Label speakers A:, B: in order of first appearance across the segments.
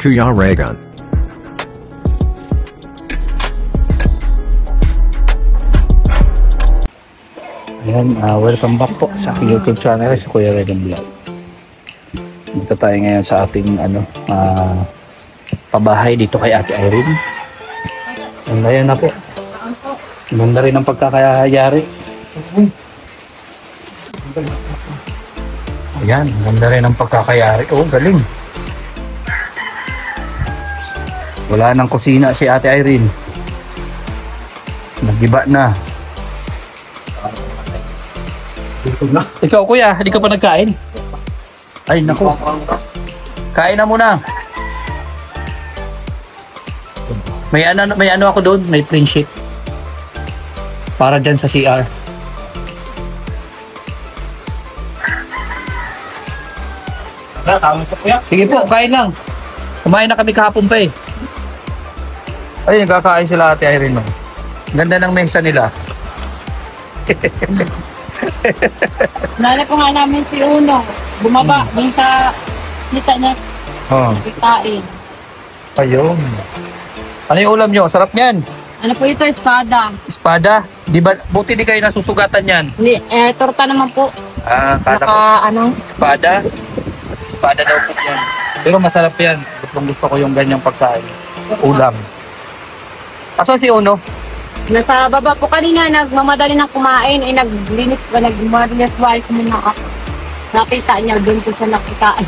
A: Kuya Raygun.
B: Ayan, welcome back po sa aking YouTube channel, si Kuya Raygun Vlog. Dito tayo ngayon sa ating pabahay dito kay Ate Irene. And ayan na po. Ganda rin ang pagkakayari. Ayan, ganda rin ang pagkakayari. Oh, galing. Wala nang kusina si Ate Irene. Nagiba na. Ikaw kuya, hindi ka pa nagkain? Ay naku. Kain na muna. May ano ako doon, may print sheet. Para dyan sa CR. Sige po, kain lang. Kumain na kami kahapon pa eh. Ay, nagkakain sila Ate Irene. Ganda ng mesa nila.
C: Nala po nga namin si Uno. Bumaba din sa kita niya.
B: Oh.
C: Kitain.
B: Ayun. Ano yung ulam nyo? Sarap niyan.
C: Ano po ito? Espada.
B: Espada? Di ba, buti di kayo nasusugatan yan.
C: Hindi, torta naman po.
B: Kala ko. Espada? Espada daw po yan. Pero masarap yan. Gusto ko yung ganyang pagkain. Ulam. Asan si Uno?
C: Nasa baba po kanina, nagmamadali ng kumain. Nagmarilis while kumina ako. Nakita niya doon po sa nakitain.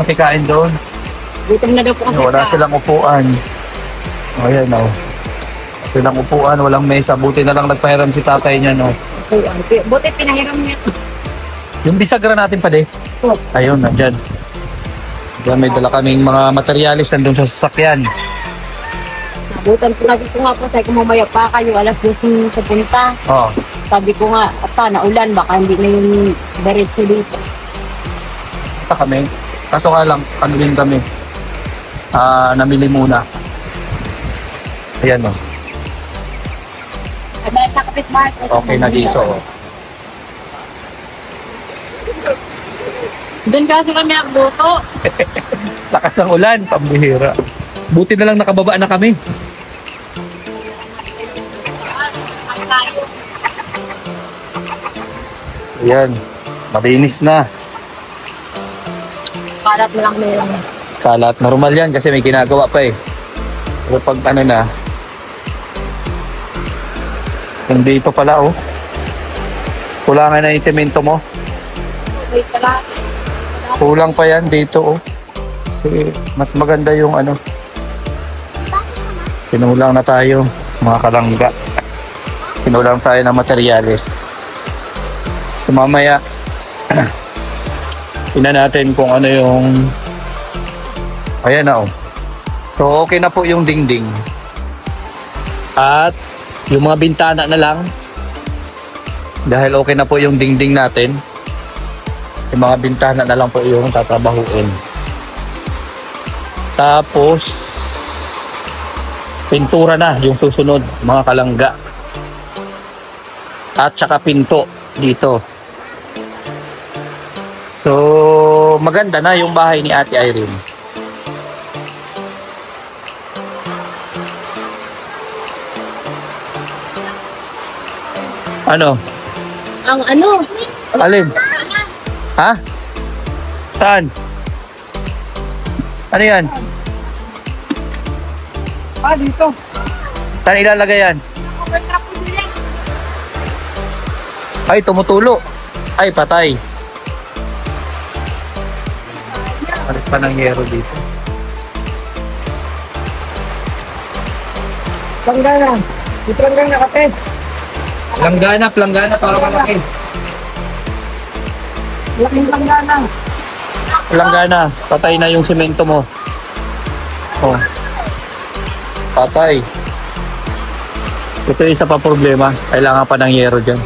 B: Nakikain doon.
C: Gutom na daw po kasi.
B: Wala silang upuan. Ayan o. Silang upuan, walang mesa. Buti na lang nagpahiram si tatay niya, no?
C: Upuan. Buti pinahiram niya.
B: Yung bisagra natin pa de. Ayun, nandyan. Diyan may dala kaming mga materialis nandun sa sasakyan.
C: Nabutan po lagi ko nga po. Sabi ko mamaya pa kayo. Alas 12 sa punta.
B: Oo.
C: Sabi ko nga, naulan. Baka hindi na yung diretso dito.
B: Ito kami. Kaso nga lang, ano din kami. Namili muna. Ayan o.
C: Dahil sa kapitbahay.
B: Okay na dito o.
C: Doon kasi kami agluto.
B: Lakas ng ulan, pambihira. Buti na lang nakababa na kami. Ayan, malinis na.
C: Kalat mo lang meron.
B: Kalat, normal yan kasi may ginagawa pa eh. Pero pag ano na, hindi ito pala oh. Kulangan na yung semento mo.
C: Wait pala.
B: Kulang pa yan dito oh. Kasi mas maganda yung ano. Pinulang na tayo, mga kalangga. Pinulang tayo ng materyales. So mamaya, tingnan natin kung ano yung... Ayan na oh. So okay na po yung dingding. At yung mga bintana na lang. Dahil okay na po yung dingding natin. Yung mga bintana na lang po yung tatrabahuin. Tapos pintura na yung susunod, mga kalangga. At saka pinto dito. So maganda na yung bahay ni Ate Irene. Ano?
C: Ang ano?
B: Alin? Ha? Saan? Ano yan?
C: Dito.
B: Saan ilalagay yan? Ay, tumutulo. Ay, patay. Palit pa ng yero dito.
C: Langgana. Dito langgana kape.
B: Planggana para malaki.
C: Laking langgana.
B: Planggana, patay na yung semento mo. Oh. Patay. Ito isa pa problema. Kailangan pa ng yero dyan.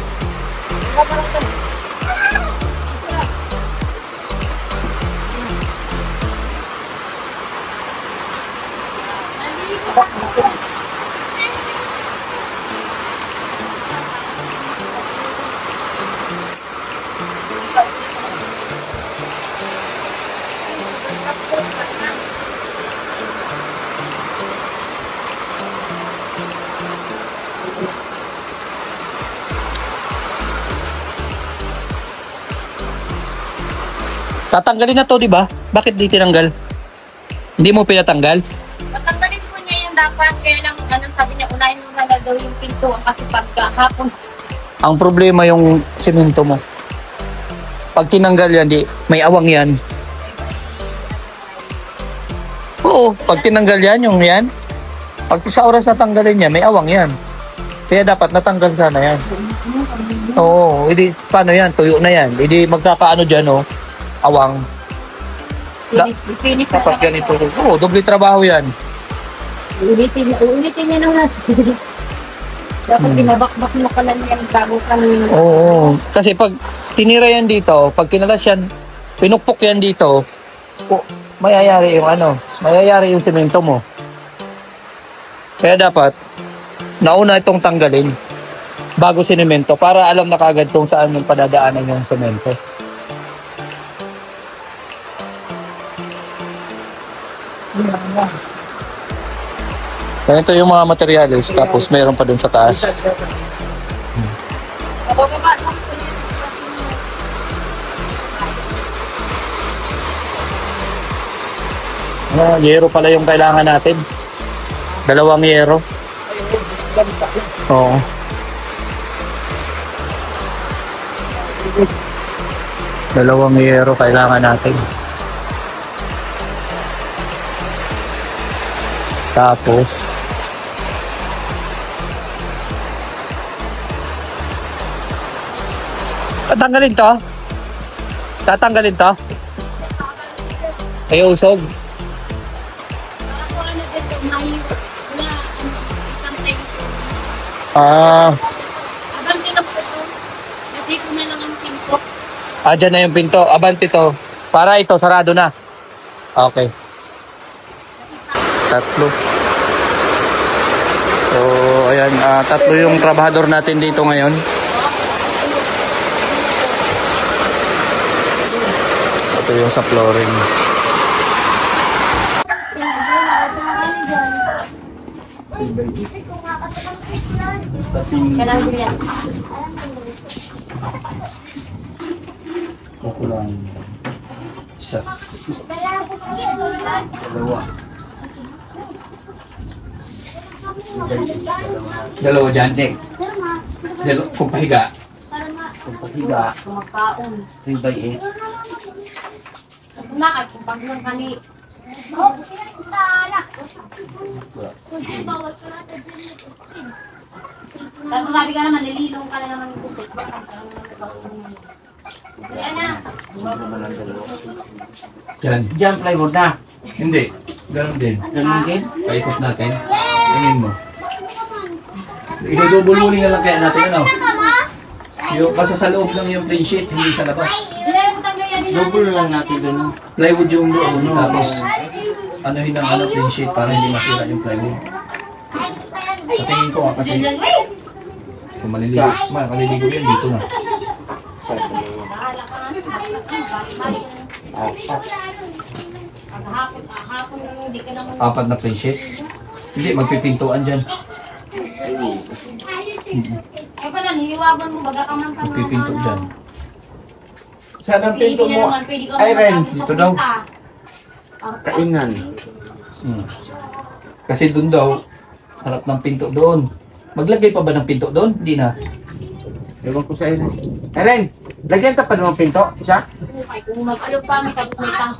B: Tatanggalin na to, di ba? Bakit di tinanggal? Hindi mo pinatanggal?
C: Tatanggalin po niya yung dapat. Kaya lang, anong sabi niya, unahin mo na daw yung pinto. Kasi pagkahapon,
B: Ang problema yung semento mo. Pag tinanggal yan, may awang yan. Oo, pag tinanggal yan, yung yan. Pag sa oras na tanggalin niya, may awang yan. Kaya dapat natanggal sana yan. Oo, hindi, paano yan? Tuyo na yan. Hindi magkakaano dyan, oh. Awang.
C: finish na
B: Dapat ganito. Oo, doble trabaho yan.
C: Ulitin niya naman. Dapat pinabakbak mo ka lang yan bago kami.
B: Oo, kasi pag tinira yan dito, pag kinalas yan, pinukpok yan dito, mayayari yung mayayari yung semento mo. Kaya dapat, nauna itong tanggalin bago sinemento para alam na kagad kung saan yung padadaanan yung semento. Ganito yung mga materials, tapos mayroon pa dun sa taas. Yero pala yung kailangan natin. 2 yero. Oo. Dalawang yero kailangan natin. Tapos tatanggalin to? Tatanggalin to? Ay, usog. Ah,
C: Abante na po ito. Kasi ko na lang ang pinto.
B: dyan na yung pinto. Abante to. Para ito, sarado na. Okay. 3. So, ayan. 3 yung trabahador natin dito ngayon. Ito yung sa flooring.
C: Kailangan din yan.
B: Kukulang. Isa. Dalawa dyan. Kung pahiga. Kung pahiga.
C: Kumakaon.
B: 3/8.
C: Nakay, kung pag nang kani. Tapos sabi ka naman, nililong ka na naman yung pusit. Kaya na.
B: Dyan.
A: Diyan plywood na.
B: Hindi. Ganun din.
A: Ganun din.
B: Paikot natin. Tingin mo. Idudubulunin na lang kaya natin ano. Yung, basta sa loob lang yung plain sheet, hindi sa labas.
A: Double lang natin doon.
B: Plywood yung doon. Tapos, anuhin ng plain sheet para hindi masira yung plywood. Patingin ko kasi kung maliligo yan dito na.
C: Hapon hindi ka naman.
B: 4 na plain sheet. Hindi, magpipintuan dyan.
C: Ay pala, niliwagan mo, baga ka man ka
B: Magpipinto dyan.
A: Saan ang pinto mo? Ay, Ren.
B: Dito daw.
A: Kainan.
B: Kasi doon daw, harap ng pinto doon. Maglagay pa ba ng pinto doon? Hindi na.
A: Ewan ko sa Ren. Ay, Ren. Lagyan ta pa ng pinto. Isa?
C: Ay, kung mag-alok pa, may kapit may tang.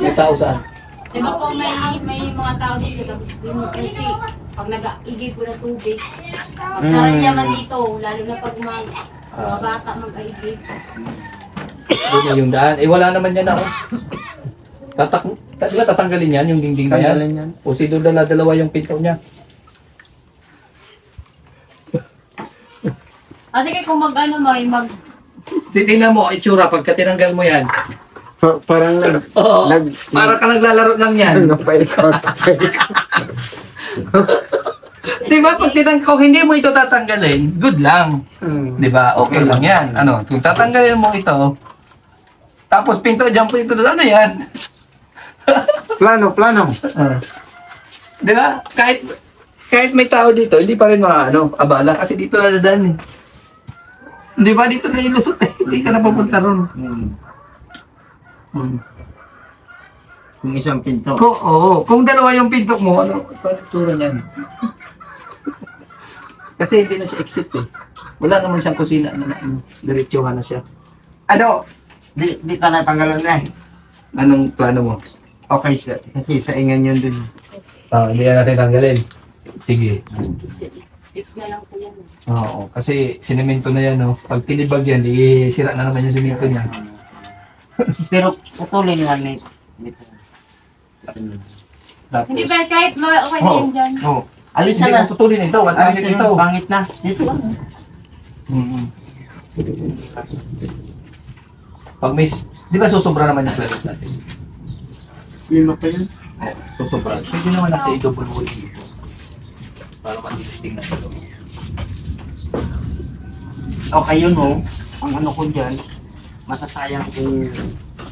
B: May tao saan?
C: Diba po may mga tao dito, tapos din kasi pag nag-igib po na tubig, pagkaroon naman dito, lalo na pag mga bata mag-aigib.
B: Doon na yung daan. Eh wala naman yan ako. Diba tatanggalin yan, yung dingding na yan?
A: Tanggalin yan.
B: O si doon dalawa yung pinto niya.
C: Kasi kaya kung mag-ano mo,
B: Titingnan mo, itsura, pagka tinanggal mo yan.
A: Parang
B: Oo, para ka naglalaro lang yan.
A: Paikot.
B: Diba pag kung hindi mo ito tatanggalin, good lang. Diba? Okay lang yan. Ano, kung tatanggalin mo ito, tapos pinto, jump pinto doon, ano yan?
A: Plano.
B: Diba? Kahit may tao dito, hindi pa rin abala kasi dito nadadaan eh. Di ba dito na ilusot eh. Hindi ka na papunta ron.
A: Kung isang pinto.
B: Oo. Kung dalawa yung pinto mo, ano? Paano tura niyan? Kasi hindi na siya exit eh. Wala naman siyang kusina na diretsuhan na siya.
A: Ano? Di ka natanggalan na.
B: Anong plano mo?
A: Okay, sir. Kasi sa ingan yun dun.
B: Hindi na natin tanggalin. Sige.
C: Fix na lang po yan.
B: Oo. Kasi sinemento na yan, no? Pag tinibag yan, sira na naman yung simento niya.
A: Pero putulin nga na dito.
B: Tapos,
C: Hindi ba kahit okay na yun dyan?
A: Oo. Alisan
B: hindi
A: na.
B: na putulin ito. Wala
A: Alisan
B: pangit
A: na.
B: ito.
A: Pangit na. Dito lang.
B: Pag may, di ba susobra naman yung clearance natin?
A: Yun pa yun.
B: Susobra. Pwede naman natin i-double wall dito. Para matilisting na ito.
A: Okay yun ho. Ang ano ko dyan, masasayang kung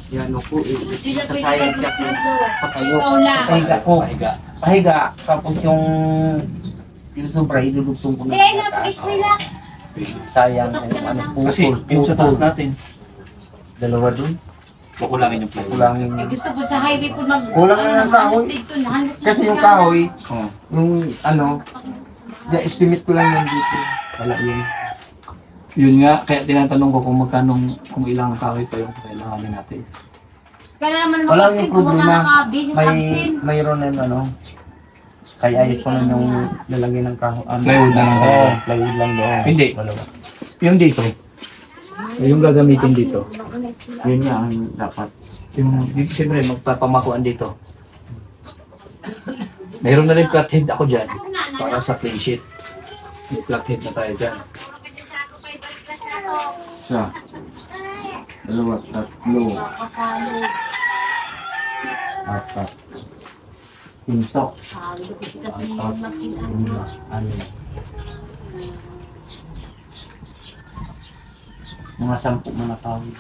A: yan ano ko eh.
C: Hindi na pwede
A: Masasayang siya kung patayo.
C: Ikaw lang.
A: Pahiga ko.
B: Pahiga.
A: Pahiga. Tapos yung sobra, idudugtong ko na
C: Eh,
A: sa taas.
C: napakis mo lang.
A: Sayang kung ano putol.
B: Kasi yung sa taas natin,
A: Dalawa dun.
B: kukulangin yung plywood.
A: Kulangin.
C: Eh, gusto ko sa highway po mag...
A: Kulang na ng kahoy. Kasi yung kahoy,
B: Oh.
A: yung ano, estimate ko lang yan dito. Wala yun.
B: Yun nga, kaya tinatanong ko kung magkano, kung ilang kahoy pa yung kailanganin natin.
C: Kaya naman
A: Wala
C: makapsin
A: yung
C: kung
A: problema.
C: makaka-business absin.
A: Mayroon na ano. Kaya ayos ko na yung lalagyan ng kahoy.
B: Plywood na lang.
A: Oo, plywood lang doon.
B: Hindi.
A: Dalawa.
B: Yung dito, yung gagamitin dito,
A: Yun nga ang dapat.
B: yung siyempre magpapamakuan dito. Mayroon na rin flathead ako dyan para sa plain sheet. May flathead na tayo dyan.
A: Isa. Dalawa, tatlo, apat. Pinto. Ano? Mga 10 mga tao din.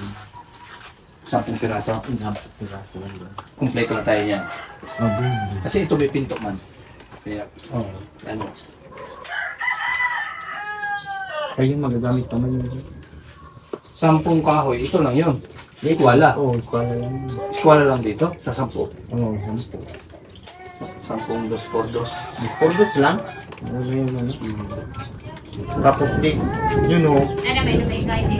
B: 10 piraso.
A: 10 piraso lang doon.
B: Kompleto na tayo yan.
A: Okay.
B: Kasi ito may pinto man. Kaya, ano.
A: Kayo magagamit naman yun.
B: 10 kahoy, ito lang yun. Eskwala.
A: Oo, eskwala lang.
B: Eskwala lang dito, sa 10.
A: Oo, 10.
B: 10 2x2.
A: Discordos lang. Ano yun, ano? Tapos di, yun o.
C: Ano, may guide.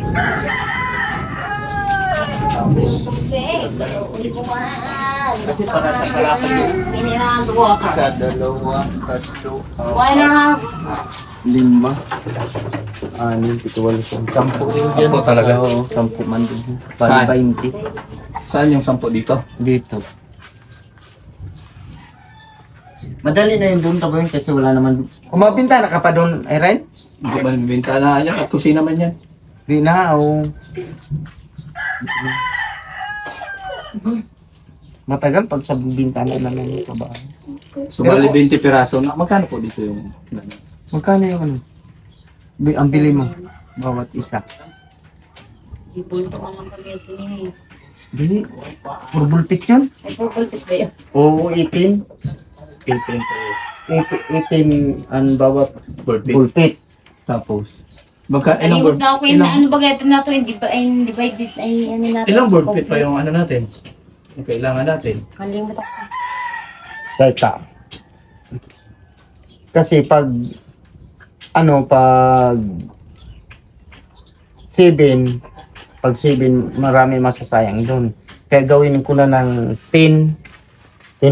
B: Tapos,
A: Kasi para sa kalapit yun.
C: Pinirahan ko ako.
A: Isa, dalawa, tatlo,
C: One and a half.
A: 5, 6, 7, 8, 10 din yan.
B: 10 talaga?
A: Oo, 10 man din.
B: Saan?
A: Bali 20.
B: saan yung 10 dito?
A: Dito. Madali na yun doon tabi kasi wala naman. Kung mabintana ka pa doon, Eren?
B: Hindi ba may bintana yan? At kusina man yan.
A: Di na, o. Matagal pag sa bintana naman yung trabaho.
B: So, bali 20 piraso. Magkano po dito yung...
A: Magkano yung ano? Ang bili mo? Bawat isa.
C: Ibulto ko lang kami ito niya.
A: Bili? Purple pit yun?
C: Ay, purple tip ba yun?
A: Oo, 18. 18 ang bawat pulpit.
B: Tapos, ilang
C: Aliwag
B: board,
C: na ako yun na ano ba gaya na ito, hindi ba, ay, divided, ay, ano natin.
B: ilang board feet pa yung ano natin? Yung kailangan natin.
C: Kalimut ako.
A: Teka. Kasi pag pag 7, marami masasayang doon. Kaya gawin ko na ng 10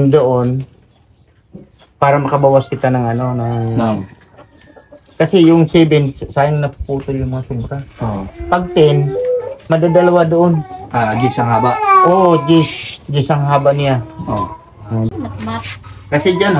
A: doon para makabawas kita ng
B: Now.
A: kasi yung 7 sayang napuputol yung mga sobra.
B: Oh.
A: Pag 10, madadalawa doon.
B: Gigs ang haba.
A: Oo, gis ang haba niya.
B: Oh.
C: Mat.
A: Kasi dyan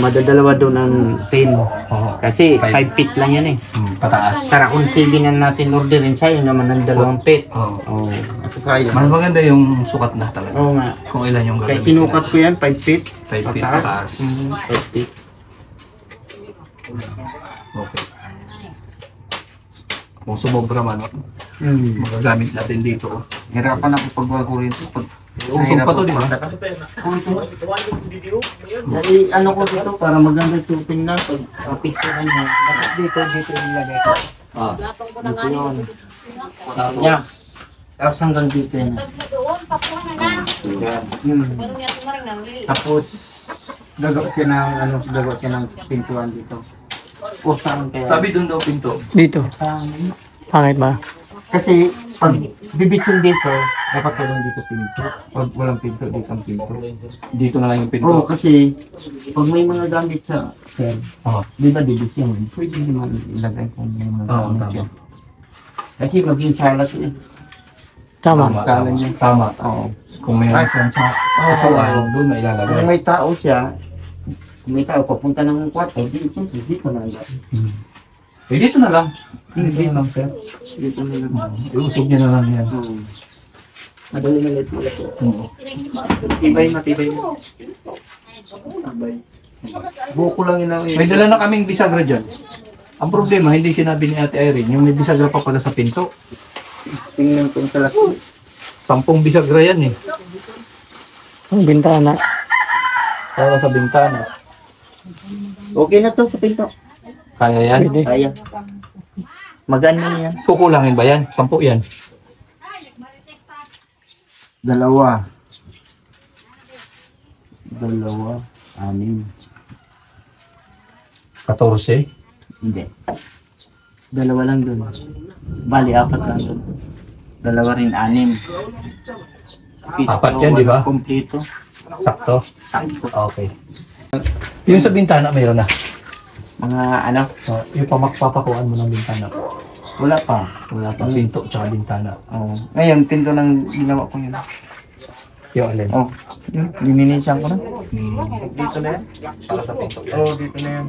A: madadalawa doon ng 10.
B: Oh.
A: Kasi 5
B: Five.
A: feet lang yan eh.
B: Pataas.
A: Tara kung 7 na natin orderin, sa'yo naman ng 2 feet.
B: Oh.
A: Oo, masasayang.
B: Mas maganda yung sukat na talaga.
A: Oo nga.
B: Kung ilan yung
A: Kaya
B: gagawin.
A: sinukat ko yan, 5 feet.
B: 5 feet pataas.
A: 5 feet.
B: Okay. Kung sumobra man, magagamit natin dito.
A: Hirapan ako pag wala kuryente.
B: Usog pa to, di ba?
A: Ano ko dito para maganda yung tingnan pag picture niya. Dito ilagay ko.
B: Ah.
C: Gatong ko na
A: Dito
C: nga
A: yun.
B: Tapos,
A: Yeah. Tapos hanggang dito yan.
C: Tag na doon, papuha na na.
B: yan.
C: Ganun nga tumaring nang li.
A: Tapos, gagawa siya ng, gagawa siya ng pintuan dito. O saan kaya?
B: Sabi doon daw pinto.
D: Dito. Pangit ba?
A: Kasi, pag division dito, dapat walang dito pinto. Pag walang pinto, dito ang pinto.
B: Dito na lang yung pinto.
A: Oo, kasi, pag may mga gamit sa cell,
B: Oo.
A: di ba division? Pwede naman ilagay kung may mga
B: Oo,
A: gamit
B: tama.
A: yan. Kasi maging salat eh.
D: Tama.
A: Sala niya.
B: Tama.
A: Oo.
B: Kung may
A: Ay,
B: hapon sa
A: Oo.
B: katawan, doon na
A: Kung
B: ilalagay.
A: may tao siya, kung may tao papunta ng kwarto, di siyempre dito na lang.
B: Eh, dito na lang. Dito na lang, sir.
A: Dito na lang.
B: Iusog niya na lang yan.
A: Madali malit malit.
B: Oo.
A: Matibay, matibay. Matibay. Buko lang yun ang
B: May dala na kaming bisagra dyan. Ang problema, hindi sinabi ni Ate Irene, yung may bisagra pa pala sa pinto.
A: tingnan kung talaga.
B: 10 bisagra yan eh.
D: Ang bintana.
B: Para sa bintana.
A: Okay na to sa pinto.
B: Kaya yan?
D: Pwede.
A: Kaya. Magaan mo yan.
B: Kukulangin ba yan? 10 yan.
A: Dalawa. 6.
B: 14.
A: Hindi. Dalawa lang dun. Bali, 4 lang dun. Dalawa rin, 6.
B: Apat yan, di ba?
A: Kompleto.
B: Sakto.
A: Sakto.
B: Okay. Yung sa bintana, mayroon na.
A: Mga ano,
B: So, yung papakuan mo ng bintana.
A: wala pa.
B: Wala pa pinto tsaka bintana.
A: Oh. Ngayon, pinto ng ginawa ko yun.
B: Yung alin.
A: Oh, yun. Liminisyan ko na. Dito na yan.
B: Para sa pinto.
A: Oh, dito na yan.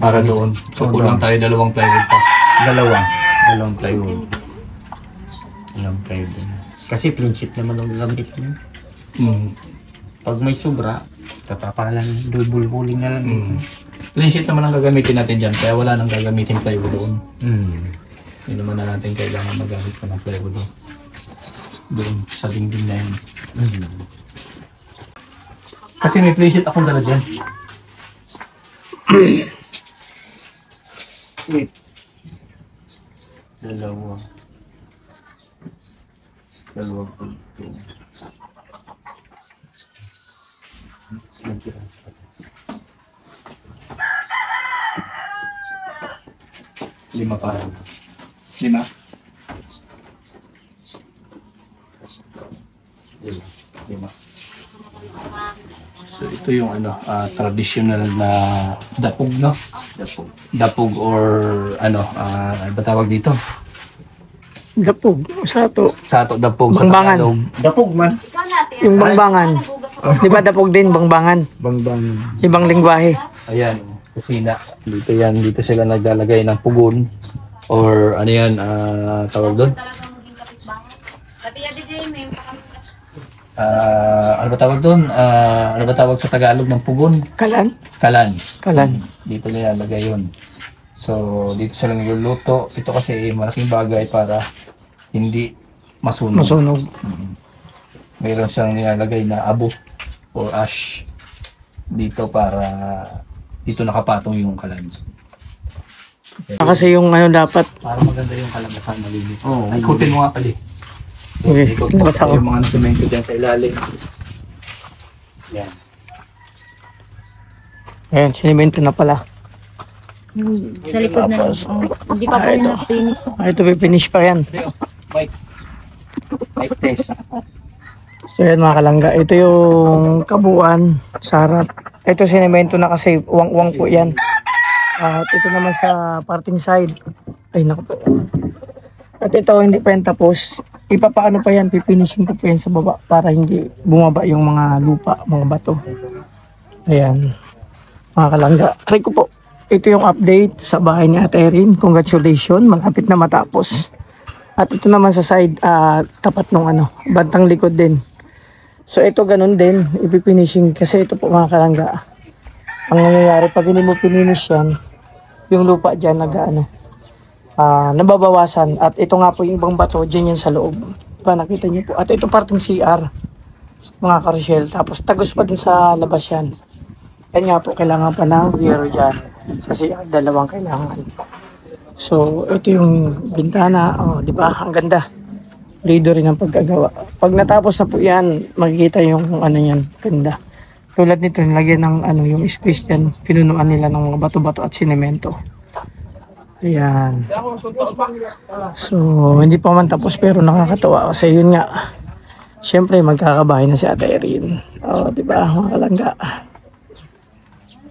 B: Para doon. So, kulang tayo 2 plywood pa.
A: Dalawang plywood. Dalawang plywood. Kasi prinsip naman ang gamit niya.
B: Hmm.
A: Pag may sobra, tatapalan, bulbuling na lang.
B: Clean sheet naman ang gagamitin natin dyan. Kaya wala nang gagamitin plywood doon. Hindi naman na natin kailangan magamit pa ng plywood doon. Doon sa dingding na yun. Kasi may clean sheet akong dala dyan.
A: Wait. Dalawa pinto.
B: Lima pa. 5? Lima. So ito yung traditional na dapog, no? Dapog or ano ba tawag dito?
D: Dapog. Sato.
B: Sato dapog
D: Bangbangan.
B: sa Tagalog.
A: Dapog man.
C: Ikaw natin.
D: Yung bangbangan. Di ba dapog din, bangbangan?
A: Bangbang.
D: Ibang lingwahe.
B: Ayan, kusina. Dito yan, dito sila naglalagay ng pugon or ano yan, tawag doon?
C: Talagang maging kapitbahay. Pati yan DJ, may pakamitas.
B: Ano ba tawag doon? Ano ba tawag sa Tagalog ng pugon?
D: Kalan?
B: Kalan.
D: Kalan.
B: Dito nilalagay yun. So, dito sila niluluto. Ito kasi malaking bagay para hindi masunog.
D: Masunog.
B: Mayroon siyang nilalagay na abo or ash dito para dito nakapatong yung kalan.
D: Kasi yung ano dapat.
B: Para maganda yung kalamasan, malinis.
A: Oo.
B: Ay, ikutin mo nga pala.
D: Okay,
B: Ikot mo
D: labas ako.
B: yung mga semento dyan sa ilalim. Yan.
D: Ayan, sinimento na pala.
C: Sa likod na lang. Hindi pa po
D: ito.
C: yung finish.
D: Ito, finish pa yan.
B: Mike. Mike test.
D: So yan mga kalangga, ito yung kabuuan sa harap. Ito sinimento na kasi uwang-uwang po yan. At ito naman sa parting side. Ay naku po. At ito hindi pa yan tapos. Ipapaano pa yan, pipinishing ko pa yan sa baba para hindi bumaba yung mga lupa, mga bato. Ayan. Mga kalangga. Try ko po. Ito yung update sa bahay ni Ate Erin. Congratulations, malapit na matapos. At ito naman sa side, tapat nung bantang likod din. So ito ganun din, ipifinishing kasi ito po mga kalangga. Ang nangyayari pag hindi mo finish yan, yung lupa dyan nababawasan. At ito nga po yung ibang bato, dyan yan sa loob. Pa nakita niyo po. At ito parting CR, mga karosyel. Tapos tagos pa din sa labas yan. Yan nga po, kailangan pa ng wire dyan. Sa CR, dalawang kailangan. So, ito yung bintana. Oh, di ba? Ang ganda. Lido rin ang pagkagawa. Pag natapos na po yan, makikita yung ano yan, ganda. Tulad nito, nilagyan ng ano, yung space dyan, pinunuan nila ng mga bato-bato at sinemento. Ayan. So, hindi pa man tapos pero nakakatawa kasi yun nga. Siyempre, magkakabahay na si Ate Erin. Oh, di ba, mga kalangga?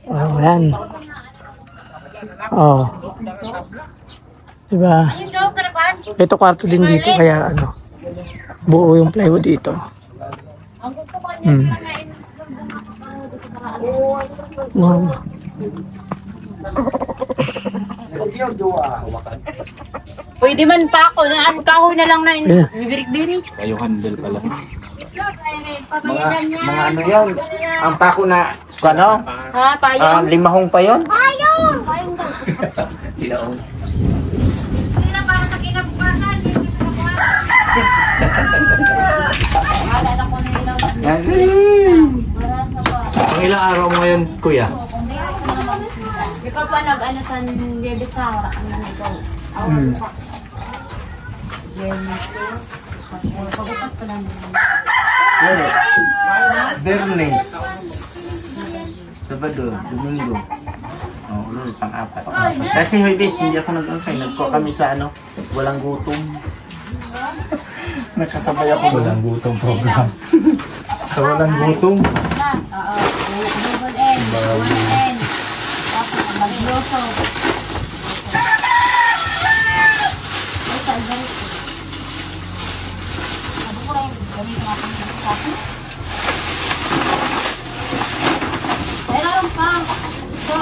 D: Oh, ayan. Oh. Di ba? Ito kwarto din dito kaya ano, buo yung plywood dito. Wow.
C: Pwede man pa ako, kahoy na lang na
D: Yeah.
C: bibirik-birik.
B: Kayo handle pala.
A: Mga ano yun, ang pako na, ano,
C: Ha, payong?
A: limahong pa yun.
C: Payong! Payong daw. Alala ko na yun.
B: Ang ilang araw mo ngayon, kuya?
C: Di pa pa nag-ano sa Bebesara, ano nito. Pagupat pa lang.
A: Bernes. Sabado, Domingo. Oh, ulo, pang-apat. Kasi Huwebes, hindi ako nag-angkay. Nagko kami sa ano, walang gutom. Nakasabay ako walang gutom program. Sa walang gutom.
C: Oo, Google N, Google N. Tapos magyoso. Sabi ko lang, gamitin natin sa akin. Meron pa. So,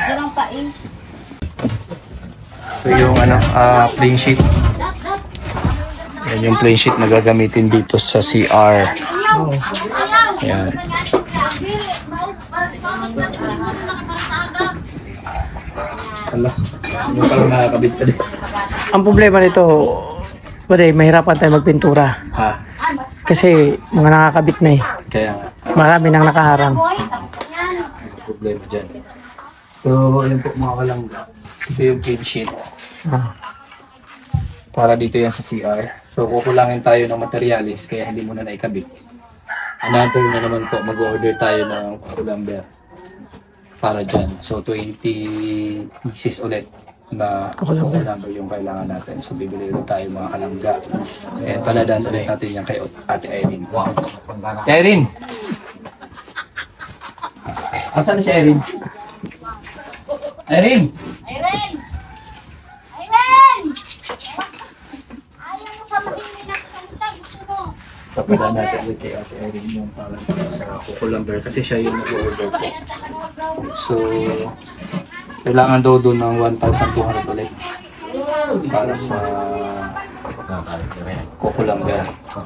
C: meron pa eh.
B: Ito yung ano, plain sheet. Yan yung plain sheet na gagamitin dito sa CR. Yan. Ala, yung parang nakakabit ka din.
D: Ang problema nito, pwede, mahirapan tayo magpintura.
B: Ha?
D: Kasi mga nakakabit na eh.
B: Kaya nga,
D: Marami nang nakaharang.
C: Boy, tapos na yan.
B: may problema dyan. So, yun po mga kalangga. Ito yung plain sheet.
D: Ah.
B: Para dito yan sa CR. So, kukulangin tayo ng materialis kaya hindi muna naikabit. Another na naman po, mag-order tayo ng lumber para dyan. So, 20 pieces ulit na
D: Kukulumber.
B: lumber yung kailangan natin. So, bibili ulit tayo mga kalangga. And paladaan ulit natin yan kay Ate Irene. Si Irene! Asan na si Irene? Irene!
C: Irene! Irene! Ayaw mo sa makinig sa salita, gusto mo.
B: Papadaan natin ulit kay Ate Irene yung para sa kukulumber kasi siya yung nag-order po. So, kailangan daw doon ng 1,200 ulit para sa kukulumber.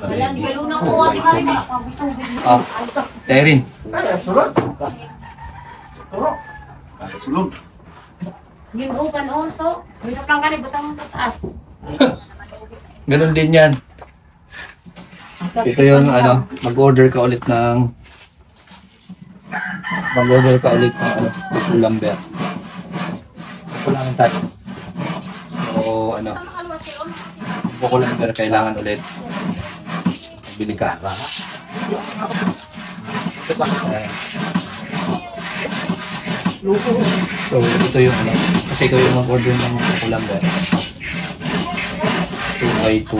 C: Ayan, galo na ko, ate ka rin. Gusto mo
B: Ah, Irene.
C: yung open also. Hirap lang ka rin, butang mo sa taas.
B: Ganun din yan. Ito yung ano, mag-order ka ulit ng lumber. Kulangan tayo. So, ano, lumber kailangan ulit. Bili ka. So, ito yung ano, kasi ikaw yung mag-order ng lumber. 2x2.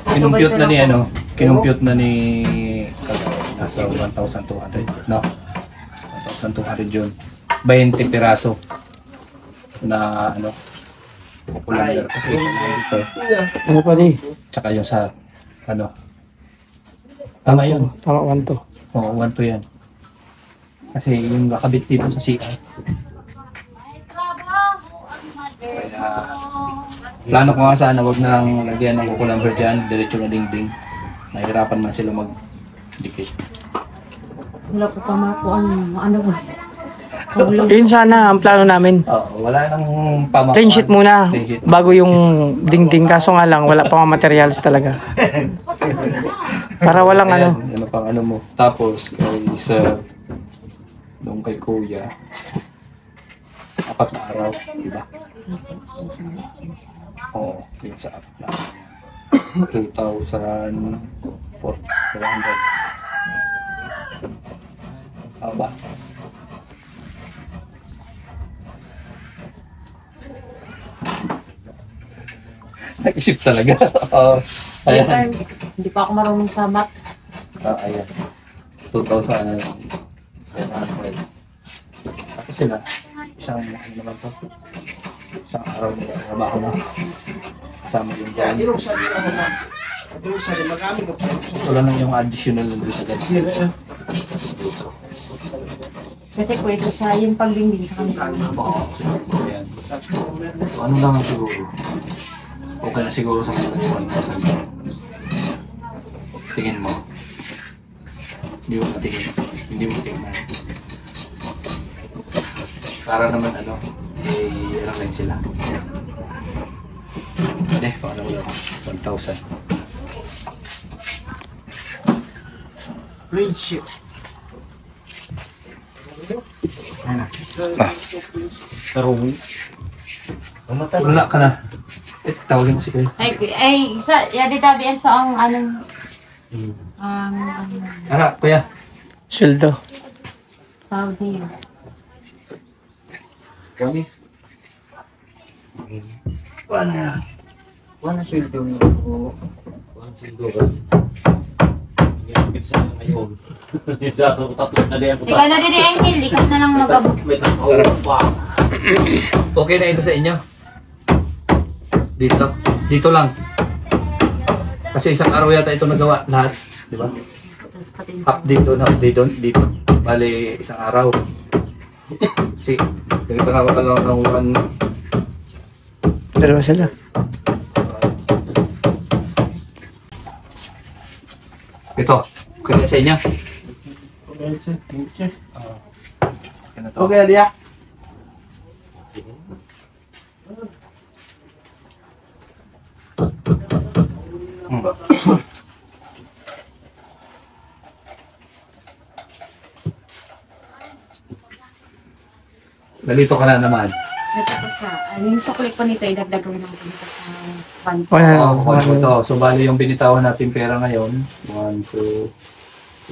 B: Kinumpute na ni ano, kinumpute na ni nasa 1,200, no? 1,200 yun. 20 piraso na ano, popular kasi dito.
D: Ano pa di?
B: Tsaka yung sa ano. Tama yun.
D: Tama, 1 to.
B: Oo, 1 to yan. Kasi yung nakabit dito sa CR. Kaya, plano ko nga sana wag na lang lagyan ng kukulamber dyan, diretso na dingding. Mahirapan man sila Dikit.
C: Wala ko pa makuha ano ba? Hulog.
D: Yun sana ang plano namin.
B: Oo, wala nang pamakuan.
D: Clean sheet muna
B: Clean sheet.
D: bago yung dingding. Kaso nga lang, wala pa mga materials talaga. Para walang ano.
B: Ayan, ano pang ano mo. Tapos, sa doon kay Kuya, 4 na araw, diba? Oo, yun sa 4 na araw. 2,400. Tama ba? Nag-isip talaga. Oo. Ayan.
C: Hindi pa ako marunong sa math.
B: Ayan. 2,400. Tapos sila, isang ano naman to? Isang araw nila trabaho na. Kasama yung dyan. Wala na yung additional na doon sa ganito.
C: Kasi pwede sa yung pagdingding sa kanila.
B: Oo. Ayan. Ano lang ang siguro? Okay na siguro sa mga 1,000. Tingin mo. Hindi mo matingin. Hindi mo tingnan. Para naman ano, ano rin sila. Hindi, paano mo lang? 1,000.
A: Clean sheet. Tarungi.
B: Wala ka na. Tawagin mo si Kuya.
C: Ay, sa, yadi tabian sa ang anong, ano,
B: Tara, Kuya.
D: Sweldo.
C: tawag niya.
A: Kami. Wala sweldo mo. Wala sweldo ka. Yan, sa ngayon. Dato ko tapos na diyan ko.
C: Ikaw na din Angel, ikaw na lang mag-abot.
B: Okay na ito sa inyo? Dito? Dito lang. Kasi isang araw yata ito nagawa lahat. Di ba?
C: Tapos pati
B: Up dito, na dito, dito. Bali, isang araw. See, dito na ako talaga ng one.
D: Dalawa sila.
B: Ito, kaya sa inyo.
A: Okay, Alia.
B: Nalito ka na naman.
C: Tapos sa, yung sukli ko nito, idagdagan lang ko nito sa one.
B: Oo, ito. So, bali yung binitawan natin pera ngayon. 1, 2,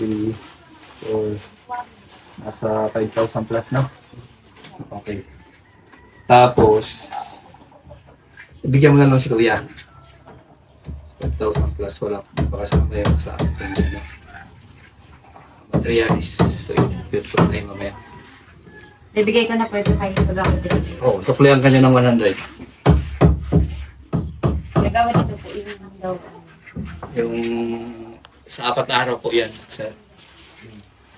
B: 3, 4. Nasa 5,000 plus, no? Okay. Tapos, ibigyan mo na lang si Kuya. 5,000 plus, wala. Baka sa ngayon sa akin. No? Materialis. So, yun na yung mamaya.
C: Ibigay ko na pwede kayo ito gawin dito.
B: Oo, suklihan ka niya ng 100.
C: Nagawin ito po, yung daw.
B: Yung sa 4 na araw po yan, sir.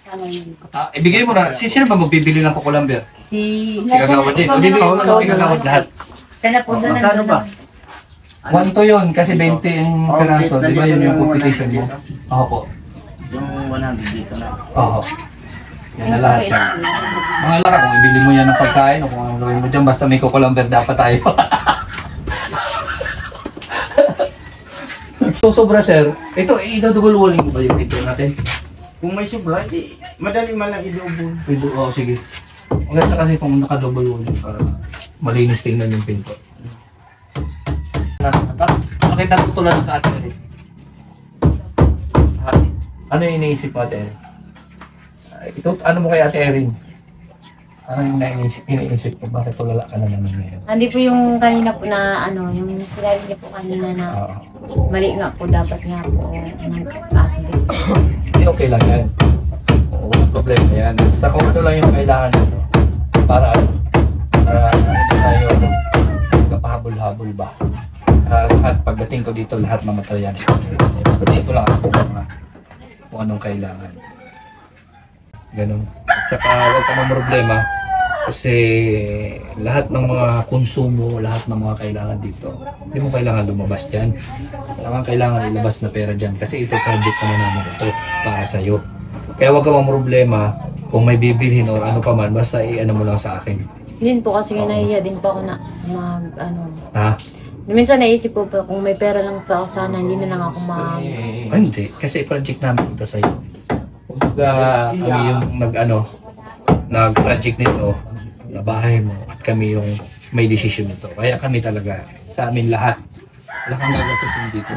C: Tama yun.
B: Ibigay mo na. Sino ba magbibili ng Kukulamber?
C: Si
B: Kagawad din. O, di bigay mo na si Kagawad lahat.
C: Kaya po doon
A: Magkano ba?
B: 1 to yun, kasi 20 yung peraso. Di ba yun yung competition mo? Oo po.
A: Yung 100 dito na.
B: Oo. Yan na lahat yan. Mga lara, kung ibili mo yan ng pagkain o kung ano gawin mo dyan, basta may Kukulamber dapat tayo. So, sobra sir, ito, i-double walling mo ba yung pinto natin?
A: Kung may sobra, di madali man lang i-double.
B: Pwede, oo, sige. Ang ganda kasi kung naka-double walling para malinis tingnan yung pinto. Bakit natutulan ng ate rin? Ano yung iniisip mo ate Erin? Ito, ano mo kay ate Erin? Ano yung iniisip mo? Bakit tulala ka na naman ngayon?
C: Hindi po yung kanina po na ano, yung sinabi niya po kanina na
B: Oo.
C: mali nga po, dapat nga po nag-update.
B: Hindi, okay lang yan. Oo, walang problema yan. Basta kung ano lang yung kailangan nito. Para ano? Para hindi tayo nagpahabol-habol ba? At pagdating ko dito, lahat ng materials ko. Dito lang ako kung anong kailangan. Ganun. Tsaka huwag ka problema. Kasi lahat ng mga konsumo, lahat ng mga kailangan dito, hindi mo kailangan lumabas dyan. Kailangan ilabas na pera dyan kasi ito project naman namin ito para sa'yo. Kaya huwag ka mang problema kung may bibilhin or ano pa man, basta i-ano mo lang sa akin.
C: Yun po kasi nahiya din po ako na
B: Ha?
C: Minsan naisip ko pa kung may pera lang pa ako sana, hindi na lang ako
B: Hindi, kasi project namin ito sa'yo. Kumbaga kami yung nag-project nito na bahay mo at kami yung may decision nito. Kaya kami talaga, sa amin lahat, wala kang gagastusin dito.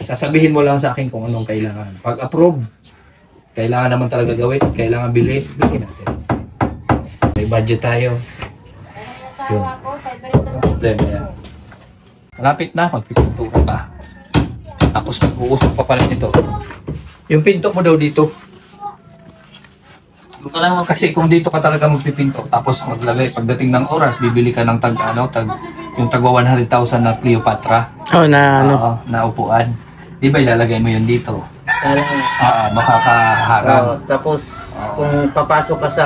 B: Sasabihin mo lang sa akin kung anong kailangan. Pag approve, kailangan naman talaga gawin, kailangan bilhin natin. May budget tayo. Yun. Problema yan. Malapit na, magpipinto ka pa. Tapos mag-uusap pa pala nito. Yung pinto mo daw dito. Kasi kung dito ka talaga magpipinto, tapos maglagay, pagdating ng oras, bibili ka ng yung tagwa 100,000 na Cleopatra.
D: Oh, na ano.
B: Oo, na upuan. Di ba ilalagay mo yun dito?
A: Kailangan.
B: Makakaharang.
A: Tapos, kung papasok ka sa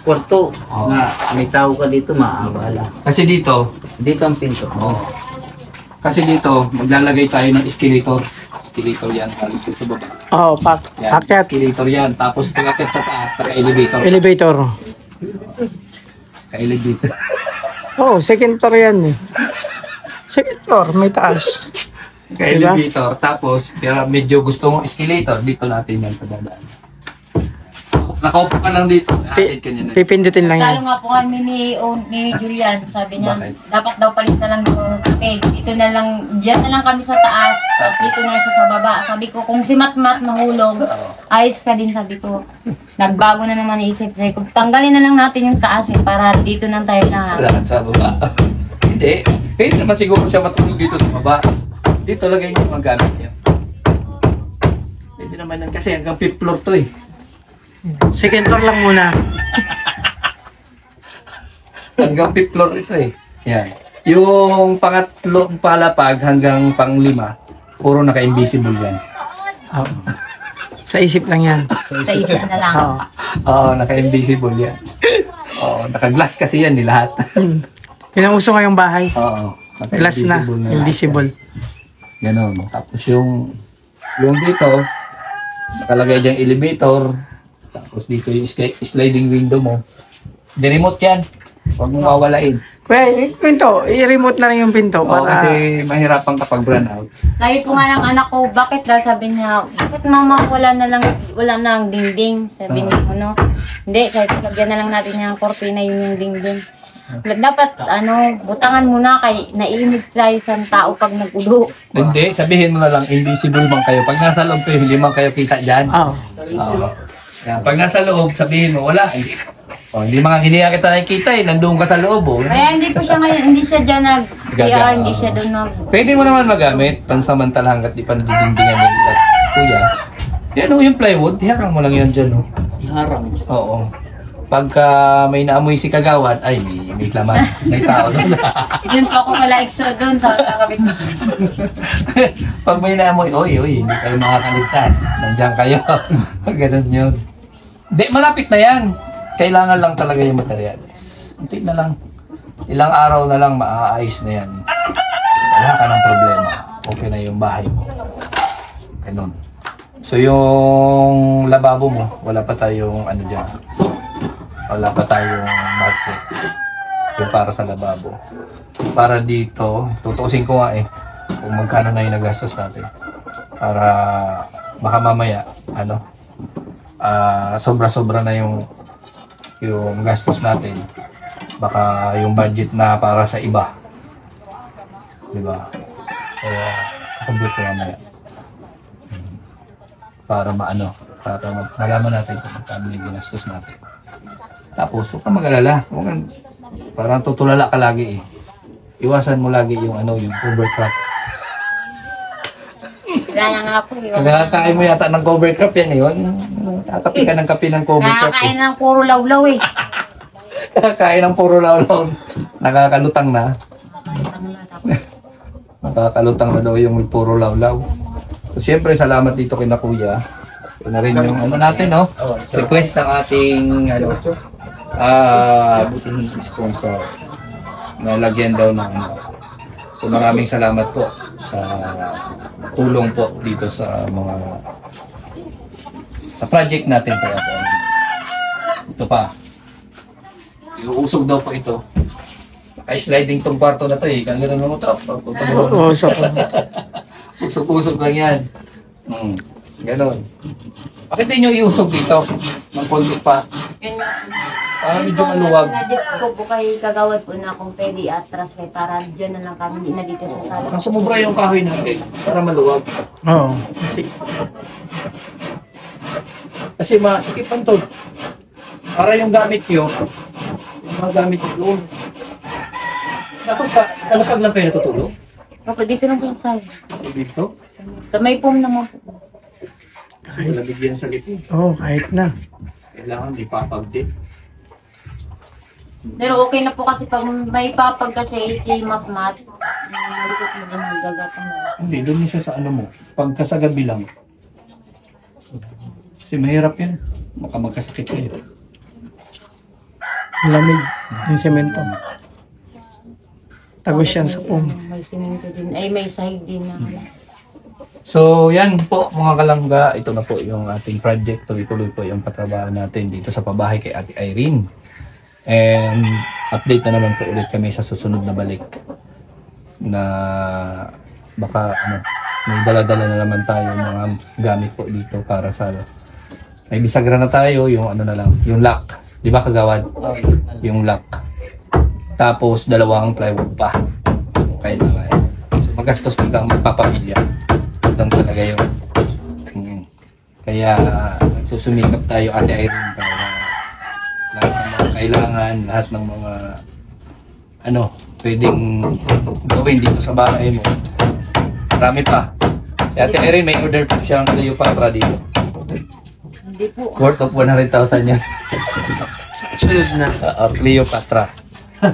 A: kwarto,
B: Oo.
A: na may tao ka dito, maabala.
B: Kasi dito,
A: Dito ang pinto.
B: kasi dito, maglalagay tayo ng escalator. Escalator yan, dito sa baba.
D: Oh,
B: Yan,
D: akyat.
B: escalator yan. Tapos pag-akyat sa taas, elevator.
D: Elevator.
B: Ka-elevator.
D: Oh, second floor yan eh. Second floor, may taas.
B: Ka-elevator. Tapos, kaya medyo gusto mong escalator, dito natin yan padadaan. Nakaupo ka lang dito. Atin ka niya na.
D: Pipindutin lang yan.
C: Talo nga po kami ni Julian, sabi niya,
B: Bakit?
C: dapat daw palit na lang yung kape. Dito na lang, diyan na lang kami sa taas, tapos dito na siya sa baba. Sabi ko, kung si Matmat nahulog, ayos ka din, sabi ko. Nagbago na naman isip. Sabi ko, tanggalin na lang natin yung taas para dito na tayo na.
B: Lahat sa baba. Hindi. Pwede naman siguro siya matulog dito sa baba. Dito lagay niyo yung mga gamit niya. Pwede naman yan kasi hanggang 5th floor to eh.
D: Second floor lang muna.
B: Hanggang 5th floor ito eh. Yan. Yung pangatlong palapag hanggang pang-5, puro naka-invisible yan.
D: Oh. Sa isip lang yan.
C: Sa isip na lang.
D: Oo.
B: Oo, naka-invisible yan. Oo, naka-glass kasi yan ni lahat.
D: Yun ang uso ngayong bahay.
B: Oo.
D: Glass na,
B: lahat
D: invisible.
B: yan. Ganon. Tapos yung dito, nakalagay dyan elevator. Tapos dito yung sliding window mo. Di-remote yan. Huwag mong wawalain.
D: Kuya, yung pinto, i-remote na lang yung pinto
B: Oo,
D: para...
B: kasi mahirapan kapag run out.
C: Sabi ko nga ng anak ko, bakit daw? Sabi niya, bakit mama wala na ang dingding? Sabi niya, ano? Hindi, sabi ko, lagyan na lang natin yung kortina yung dingding. Dapat, butangan muna kay naiimig tayo sa tao pag nag-ulo.
B: Hindi, sabihin mo na lang, invisible man kayo. Pag nasa loob kayo, hindi man kayo kita dyan.
D: Oo.
B: Oo. Yan. Pag nasa loob, sabihin mo, wala. Hindi mga hindi nga kita nakikita eh, nandoon ka sa loob. Oh.
C: Kaya hindi po siya ngayon, hindi siya dyan nag-CR, hindi siya doon
B: Pwede mo naman magamit, pansamantala hanggat di pa nadidindingan yung ilat. Kuya, yan o yung plywood, iharang mo lang yan dyan. Oh.
A: Harang.
B: Oo. Pagka may naamoy si Kagawad, ay may klaman, may tao doon.
C: Yun po ako kala exo doon sa kakabit ko.
B: Pag may naamoy, oy, hindi kayo makakaligtas. Nandiyan kayo. Ganun yun. Hindi, malapit na yan. Kailangan lang talaga yung materials. Unti na lang. Ilang araw na lang maaayos na yan. Wala ka ng problema. Okay na yung bahay mo. Ganun. So yung lababo mo, wala pa tayong ano dyan. Wala pa tayong market. Yung para sa lababo. Para dito, tutuusin ko nga eh. Kung magkano na yung nagastos natin. Para baka mamaya, sobra-sobra na yung gastos natin. Baka yung budget na para sa iba. Diba? Kaya, compute ko mamaya. Para para malaman natin kung magkano yung ginastos natin. Tapos, huwag kang mag-alala. Parang tutulala ka lagi eh. Iwasan mo lagi yung yung overcrop.
C: Wala na nga po.
B: Kakain mo yata ng cover crop yan eh. Kakapi ka ng kapi ng cover crop eh.
C: Nakakain ng puro lawlaw eh.
B: Kakain ng puro lawlaw. Nakakalutang na. Nakakalutang na daw yung puro lawlaw. So syempre salamat dito kina Kuya. Ito na rin yung natin no. Request ng ating buti hindi sponsor. Nalagyan daw ng ano. So maraming salamat po sa tulong po dito sa mga sa project natin po. Ito pa. Iuusog daw po ito. Naka-sliding tong kwarto na to eh. Gano'n mo to.
D: Oo, so,
B: Usog-usog lang yan. Ganon. Bakit din nyo iusog dito? Ng konti pa.
C: Yun
B: Para medyo maluwag.
C: Suggest ko po kay kagawad po na kung pwede atras kay para dyan na lang kami, hindi na dito sa sala.
B: Ang sumubra yung kahoy natin para maluwag.
D: oo. Kasi,
B: Kasi masikipan to. Para yung gamit nyo, yung mga gamit nyo doon. Tapos sa lasag lang kayo natutulog?
C: Opo, dito lang po sa sala.
B: Kasi dito,
C: Sa may foam naman po.
B: kasi malamig yan sa lipo.
D: oo, kahit na.
B: Kailangan may papag din.
C: Pero okay na po kasi pag may papag kasi si Matmat, malikot mo din ang gagatang mo.
B: Hindi, doon siya sa ano mo. Pagka sa gabi lang. Kasi mahirap yan. Baka magkasakit kayo.
D: Lamig yung semento. Tagos yan sa pum.
C: May simento din, ay may sahig din na.
B: So, yan po mga kalangga. Ito na po yung ating project. Tuloy-tuloy po yung patrabaho natin dito sa pabahay kay Ate Irene. And update na naman po ulit kami sa susunod na balik. Na baka may dala-dala na naman tayo mga gamit po dito para sa may bisagra na tayo, yung ano na lang, yung lock. Di ba kagawad? Yung lock. Tapos dalawang plywood pa. Kailangan. So magastos biglang magpapamilya. Doon talaga yun. Kaya susumikap tayo Ate Irene para lahat ng mga kailangan, lahat ng mga ano, pwedeng gawin dito sa bahay mo. Marami pa. Si Ate Irene may order po siyang Cleopatra dito.
C: Hindi po.
B: Worth of 100,000 yan.
D: Sunod na.
B: Cleopatra.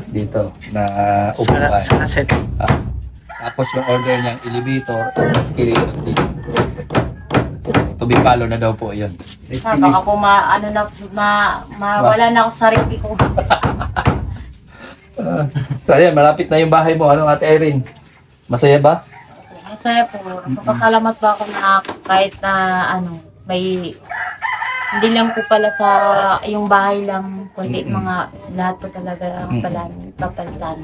B: Dito na upuan.
D: Sa set.
B: Tapos yung order niyang elevator at escalator dito. Tubig palo na daw po yun.
C: Baka po mawala na ako sa sarili ko.
B: So ayan, malapit na yung bahay mo. Ano Ate Irene? Masaya ba?
C: Masaya po. Napasalamat ba ako na kahit na may hindi lang po pala sa yung bahay lang, kundi mga lahat po talaga ang papalitan.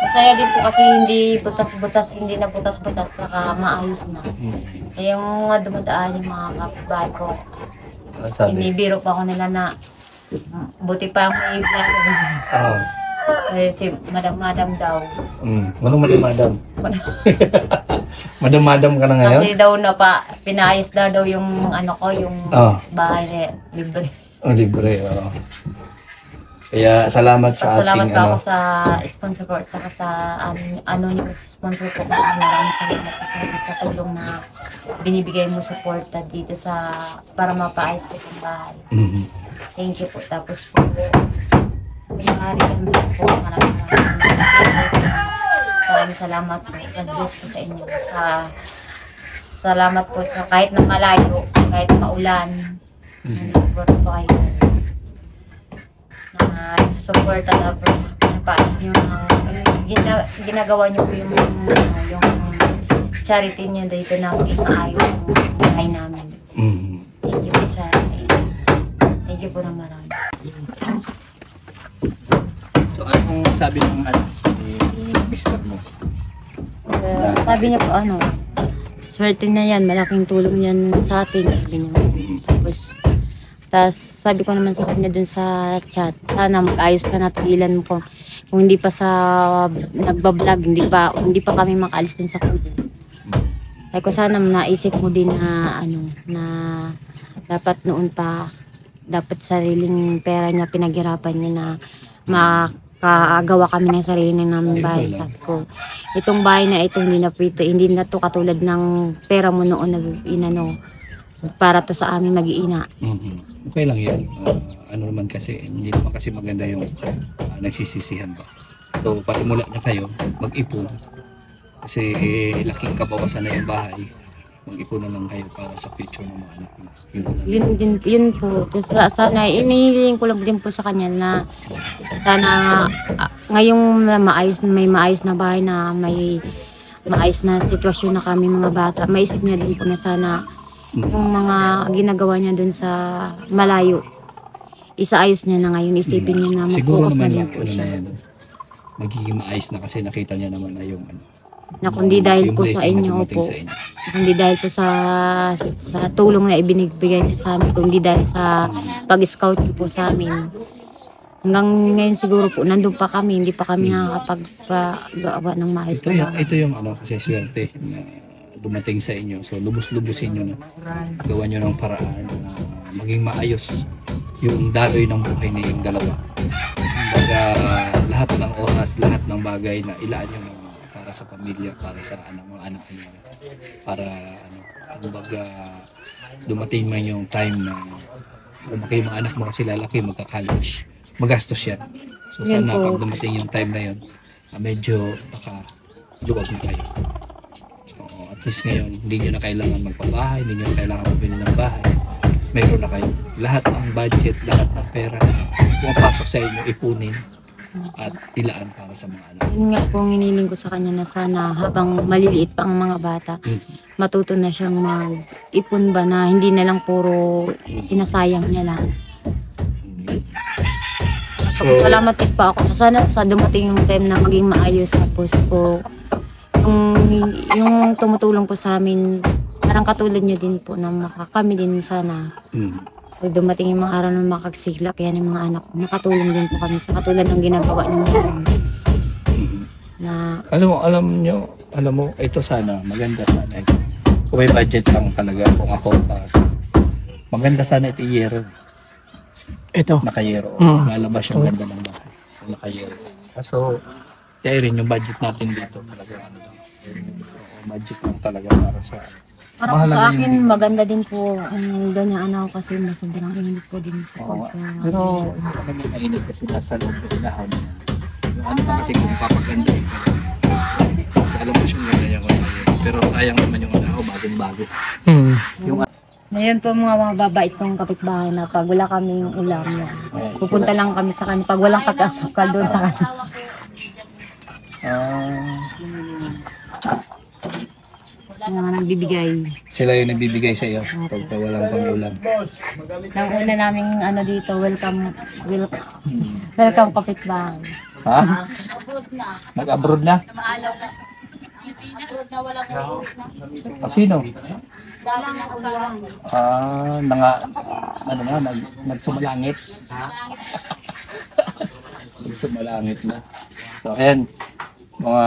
C: Masaya din po kasi hindi butas-butas, hindi na butas-butas, saka maayos na. Yung mga dumadaan yung mga kapitbahay ko,
B: Sabi.
C: inibiro pa ako nila na buti pa ang may vlog.
B: Oo.
C: Si Madam daw.
B: Anong madam? Madam ka na ngayon?
C: Kasi daw na pinayos daw yung yung bahay na libre.
B: Ang libre, oo. Kaya salamat sa
C: Salamat
B: ating
C: pa ako sa sponsor ko sa yung sponsor ko. Maraming salamat po sa tulong na binibigay mo suporta dito para mapaayos po ang bahay. Thank you po. Tapos po kaya rin po maraming salamat po. God bless po sa inyo. Salamat po sa kahit na malayo, kahit maulan. Nandito po kayo. Na susuporta tapos pinapaayos nyo ginagawa nyo po yung charity nyo dito na maayos yung bahay namin. Thank you po sa thank you po na marami.
B: So anong sabi ng mister mo?
C: Sabi niya po swerte na yan, malaking tulong yan sa atin. Sabi niya. Tapos sabi ko naman sa kanya dun sa chat, sana mag-ayos ka na, tigilan mo kung hindi pa sa nagbablog, hindi pa kami makaalis din sa kulit. Sabi ko sana naisip mo din na na dapat noon pa, dapat sariling pera niya, pinaghirapan niya na makagawa kami ng sarili namin bahay. Sabi ko, itong bahay na ito hindi na to katulad ng pera mo noon na para to sa amin mag-iina.
B: Okay lang yan. Ano naman kasi, hindi naman kasi maganda yung nagsisisihan ba. So, patimula na kayo, mag-ipon. Kasi laking kabawasan na yung bahay. mag-ipon na lang kayo para sa future ng mga anak niyo.
C: Yun po. Kasi sana, inihiling ko lang din po sa kanya na sana ngayong may maayos na bahay na may maayos na sitwasyon na kami mga bata, maisip niya din po na sana yung mga ginagawa niya dun sa malayo, isaayos niya na ngayon, isipin niya na
B: Siguro
C: mag-focus na
B: naman
C: din
B: lang,
C: po
B: ano na
C: siya.
B: yan, magiging maayos na kasi nakita niya naman na yung
C: Na kundi dahil
B: yung
C: po sa
B: blessing na
C: inyo,
B: dumating
C: opo.
B: sa inyo.
C: Kundi dahil po sa tulong na ibinibigay niya sa amin, kundi dahil sa pag-scout niyo po sa amin. Hanggang ngayon siguro po, nandun pa kami, hindi pa kami nakakapagpagawa ng maayos na bahay.
B: Ito yung kasi swerte na dumating sa inyo. So lubos-lubusin nyo na. Gawa nyo ng paraan na maging maayos yung daloy ng buhay niyong dalawa. Kumbaga lahat ng oras, lahat ng bagay na ilaan nyo na para sa pamilya, para sa mga anak niyo. Para kumbaga dumating man yung time na lumaki yung mga anak mo kasi lalaki, magka-college. Magastos yan. So
C: Yan
B: sana
C: po.
B: pag dumating yung time na yun, medyo luwag na kayo. At least ngayon, hindi nyo na kailangan magpabahay, hindi nyo na kailangan mabili ng bahay. Mayroon na kayo. Lahat ng budget, lahat ng pera na pumapasok sa inyo, ipunin at ilaan para sa mga anak.
C: Yun nga po ang hiniling ko sa kanya na sana habang maliliit pa ang mga bata, matuto na siyang mag-ipon ba na hindi na lang puro sinasayang niya lang. So, salamat din po ako. Sana sa dumating yung time na maging maayos, tapos po yung tumutulong po sa amin, parang katulad niyo din po na kami din sana. Pag dumating yung mga araw na makagsigla, kaya ng mga anak ko, makatulong din po kami sa katulad ng ginagawa niyo ngayon. Na,
B: Alam mo, ito sana, maganda sana ito. Kung may budget lang talaga, kung ako, maganda sana ito yero.
D: Ito.
B: Nakayero. Lalabas yung ganda ng bahay. Nakayero. So, kaya rin yung budget natin dito talaga. Budget lang talaga para sa...
C: para po sa akin, maganda din po ang ganyan ako kasi sobrang init po din po.
B: Pero, hindi mainit kasi nasa loob ng ilahaw na. Yung ano pa kasi kung papaganda eh. Alam mo siyang ganda yung ano. Pero sayang naman yung ilahaw, bagong-bago.
C: Ngayon po mga babait kong kapitbahay na pag wala kaming ulam yan. Pupunta lang kami sa kanya. Pag walang pag-asukal doon sa kanya. Mga nagbibigay.
B: Sila yung nagbibigay sa iyo pagka walang pang-ulam.
C: Nang una naming ano dito, welcome kapitbahay.
B: Ha? Nag-abroad na? Sino? Nagsumalangit. Nagsumalangit na. So, ayan, mga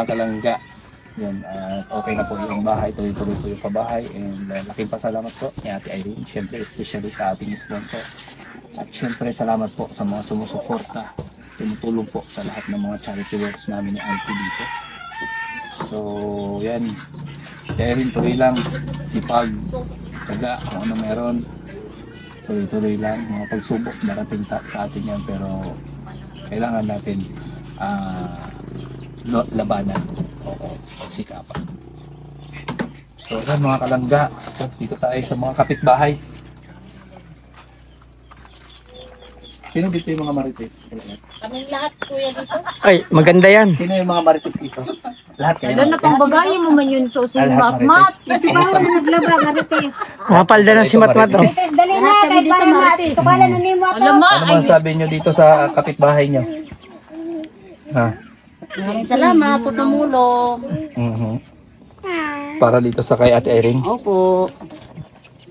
B: kalangga. Yan, okay na po yung bahay, tuloy-tuloy po yung pabahay. And laking pasalamat po ni Ate Irene, syempre especially sa ating sponsor. At syempre salamat po sa mga sumusuporta, tumutulong po sa lahat ng mga charity works namin ni IT dito. So, yan. Kaya rin tuloy lang, sipag, taga, kung ano meron, tuloy-tuloy lang, mga pagsubok darating sa atin yan, pero kailangan natin labanan o pagsikapan. So, yan mga kalangga, dito tayo sa mga kapitbahay. Sino dito yung mga marites?
C: Kaming lahat kuya dito.
D: Ay, maganda yan.
B: Sino yung mga marites dito? Lahat kayo.
C: Doon na pang babae mo man yun so
B: Ah, lahat
C: mat.
B: marites.
C: Mat. Naglaba marites.
D: Nakapalda na si Matmat. Oh.
E: Dali na, kay para matukalan na ni mo ato.
C: Alam ma,
B: Ano masasabi nyo dito sa kapitbahay nyo? Ha?
C: maraming salamat sa tumulong.
B: Para dito sa kay Ate Irene.
C: Opo.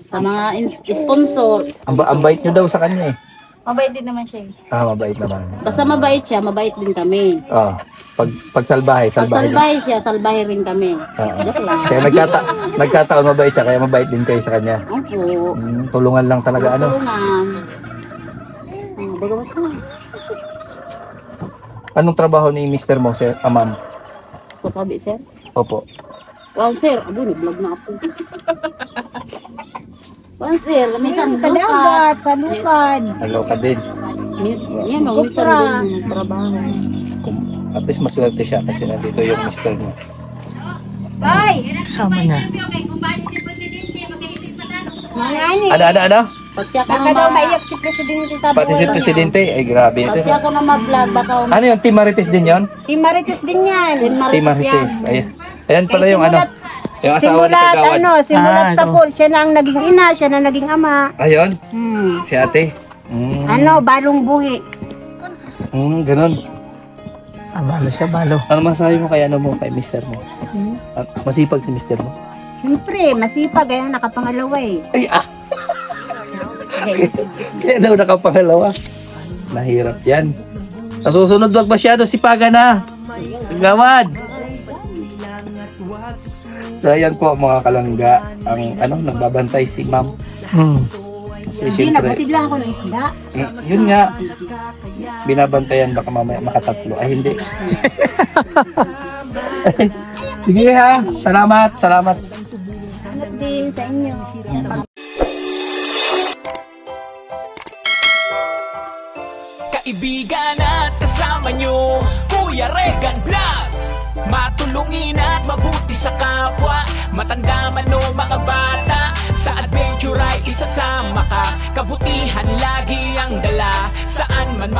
C: Sa mga sponsor.
B: Ang bait nyo daw sa kanya eh.
C: Mabait din naman siya.
B: Mabait naman.
E: Basta mabait siya, mabait din kami.
B: Pag salbahe,
E: Pag
B: salbahe.
E: salbahe siya, salbahe rin kami. Joke lang.
B: Kaya nagkataon mabait siya, kaya mabait din kayo sa kanya.
E: Opo.
B: Tulungan lang talaga ano.
E: Tulungan. Bagamat ko.
B: Anong trabaho ni Mr. mo, sir? Ma'am?
E: Pagkabi, sir.
B: Opo.
E: Wow, sir. Abo, nag-vlog na ako. Wow, sir. Minsan
F: Sa dagat, sa lukad.
B: Hello ka din.
E: Yan, o. Minsan din trabaho.
B: At least maswerte siya kasi nandito yung Mr. mo.
D: Kasama niya.
F: Mga ani.
B: Ano?
E: Pag siya ko
F: Baka
E: na
F: daw maiyak si Presidente sa
B: Pati si
F: buhay niya.
B: Presidente, ay grabe
E: Pag
B: ito.
E: siya ko na ma-vlog, baka
B: Ano yun, Team Marites din yun?
F: Si Marites din yan.
E: Team
B: Team
E: Marites yan.
B: Marites. Ayan. Ayan pala
F: Eh,
B: yung ano. Yung asawa ni
F: Simulat,
B: Kagawad.
F: simulat
D: Ah,
F: sa
D: ito.
F: pool. Siya na ang naging ina, siya na naging ama.
B: Ayun,
F: Hmm.
B: si ate.
F: Balong buhi.
B: Ganun.
D: Balo siya, balo.
B: Ano masabi mo kay ano mo, kay mister mo? At masipag si mister mo?
F: Siyempre, masipag. Kaya nakapangalawa eh.
B: Ay, Kaya daw nakapangalawa. Nahirap yan. Nasusunod wag masyado sipagan na. Gawad. So ayan po mga kalangga, ang nagbabantay si ma'am. Kasi
F: Hindi,
B: syempre,
F: nagutid lang ako ng isda.
B: yun nga, binabantayan baka mamaya makatatlo. Ay hindi. Sige ha, salamat.
F: Salamat din sa inyo.
G: Kaibigan at kasama nyo, Kuya Regan Vlog. Matulungin at mabuti sa kapwa, matanda man o mga bata. Sa adventure ay isasama ka, kabutihan lagi ang dala. Saan man